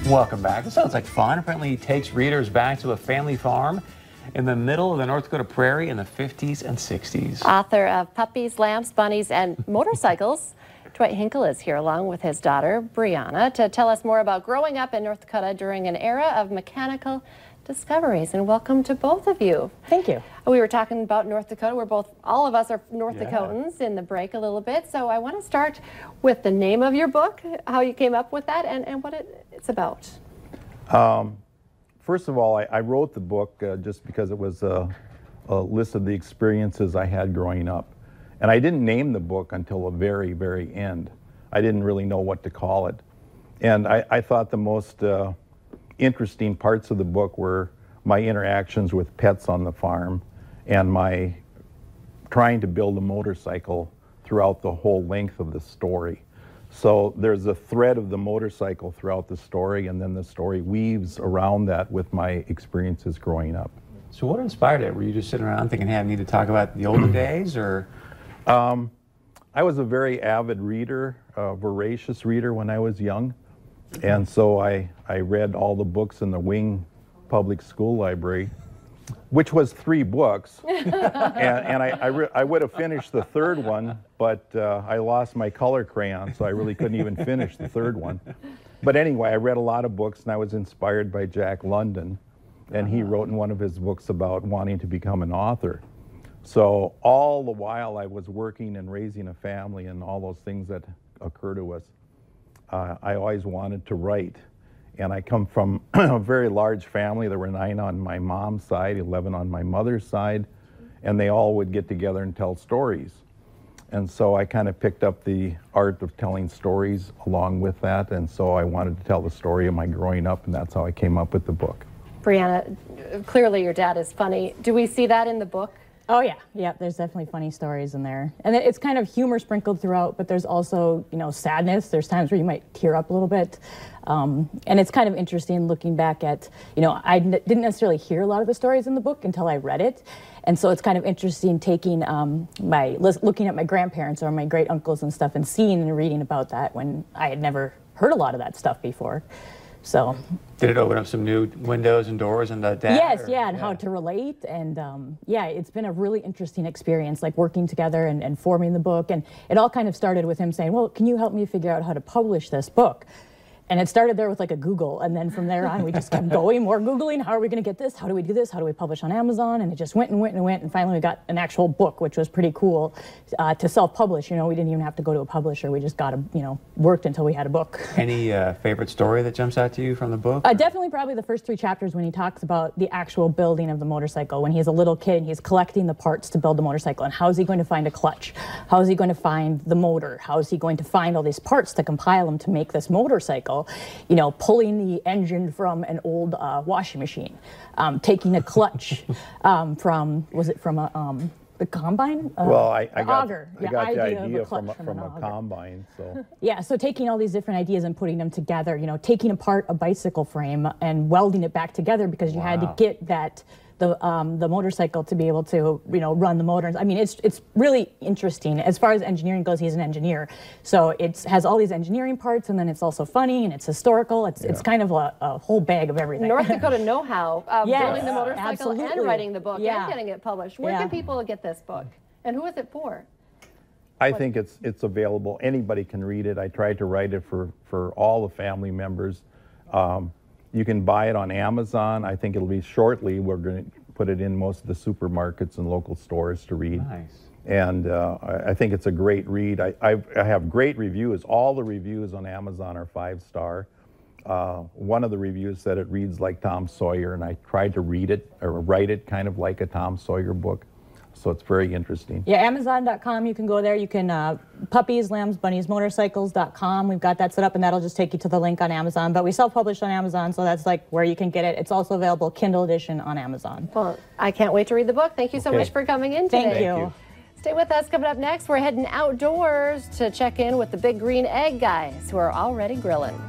Welcome back. This sounds like fun. Apparently he takes readers back to a family farm in the middle of the North Dakota prairie in the 50s and 60s. Author of Puppies, Lambs, Bunnies, and Motorcycles, Dwight Hinkle is here along with his daughter, Brianna, to tell us more about growing up in North Dakota during an era of mechanical discoveries. And welcome to both of you. Thank you. We were talking about North Dakota. All of us are North Dakotans in the break a little bit. So I want to start with the name of your book, how you came up with that, and what it's about. First of all, I wrote the book just because it was a list of the experiences I had growing up. And I didn't name the book until the very, very end. I didn't really know what to call it. And I thought the most interesting parts of the book were my interactions with pets on the farm and my trying to build a motorcycle throughout the whole length of the story. So there's a thread of the motorcycle throughout the story, and then the story weaves around that with my experiences growing up. So what inspired it? Were you just sitting around thinking, hey, I need to talk about the older days, or? I was a very avid reader, voracious reader when I was young. And so I read all the books in the Wing Public School Library, which was 3 books. and I would have finished the third one, but I lost my color crayon, so I really couldn't even finish the third one. But anyway, I read a lot of books, and I was inspired by Jack London. And he wrote in one of his books about wanting to become an author. So all the while I was working and raising a family and all those things that occur to us, I always wanted to write. And I come from a very large family. There were 9 on my mom's side, 11 on my mother's side, and they all would get together and tell stories. And so I kind of picked up the art of telling stories along with that, and so I wanted to tell the story of my growing up, and that's how I came up with the book. Brianna, clearly your dad is funny. Do we see that in the book? Oh yeah, there's definitely funny stories in there. And it's kind of humor sprinkled throughout, but there's also, sadness. There's times where you might tear up a little bit. And it's kind of interesting looking back at, I didn't necessarily hear a lot of the stories in the book until I read it. And so it's kind of interesting taking looking at my grandparents or my great uncles and stuff and seeing and reading about that when I had never heard a lot of that stuff before. So did it open up some new windows and doors and that? Yes, and how to relate, and it's been a really interesting experience, like working together and forming the book. And it all kind of started with him saying, well, can you help me figure out how to publish this book? And it started there with like a Google, and then from there on we just kept going, more Googling, how are we going to get this, how do we do this, how do we publish on Amazon? And it just went and went and went, and finally we got an actual book, which was pretty cool to self-publish. We didn't even have to go to a publisher, we just got worked until we had a book. Any favorite story that jumps out to you from the book? Definitely probably the first 3 chapters when he talks about the actual building of the motorcycle, when he's a little kid and he's collecting the parts to build the motorcycle, and how is he going to find a clutch, how is he going to find the motor, how is he going to find all these parts to compile them to make this motorcycle, pulling the engine from an old washing machine, taking a clutch from the combine? Well, I got auger. the idea from a combine. So yeah, so taking all these different ideas and putting them together, taking apart a bicycle frame and welding it back together because you had to get the motorcycle to be able to run the motors. I mean, it's really interesting. As far as engineering goes, he's an engineer, so it has all these engineering parts, and then it's also funny and it's historical. It's kind of a whole bag of everything. North Dakota know-how of building the motorcycle absolutely. and writing the book and getting it published. Where can people get this book, and who is it for? I think it's available. Anybody can read it. I tried to write it for all the family members. You can buy it on Amazon. I think it'll be shortly. We're going to put it in most of the supermarkets and local stores to read. Nice. And I think it's a great read. I have great reviews. All the reviews on Amazon are 5-star. One of the reviews said it reads like Tom Sawyer, and I tried to read it or write it kind of like a Tom Sawyer book. So it's very interesting. Yeah, Amazon.com, you can go there. You can, Puppies, Lambs, Bunnies, Motorcycles.com. We've got that set up, and that'll just take you to the link on Amazon. But we self-publish on Amazon, so that's like where you can get it. It's also available Kindle edition on Amazon. Well, I can't wait to read the book. Thank you so much for coming in today. Thank you. Stay with us. Coming up next, we're heading outdoors to check in with the Big Green Egg guys who are already grilling.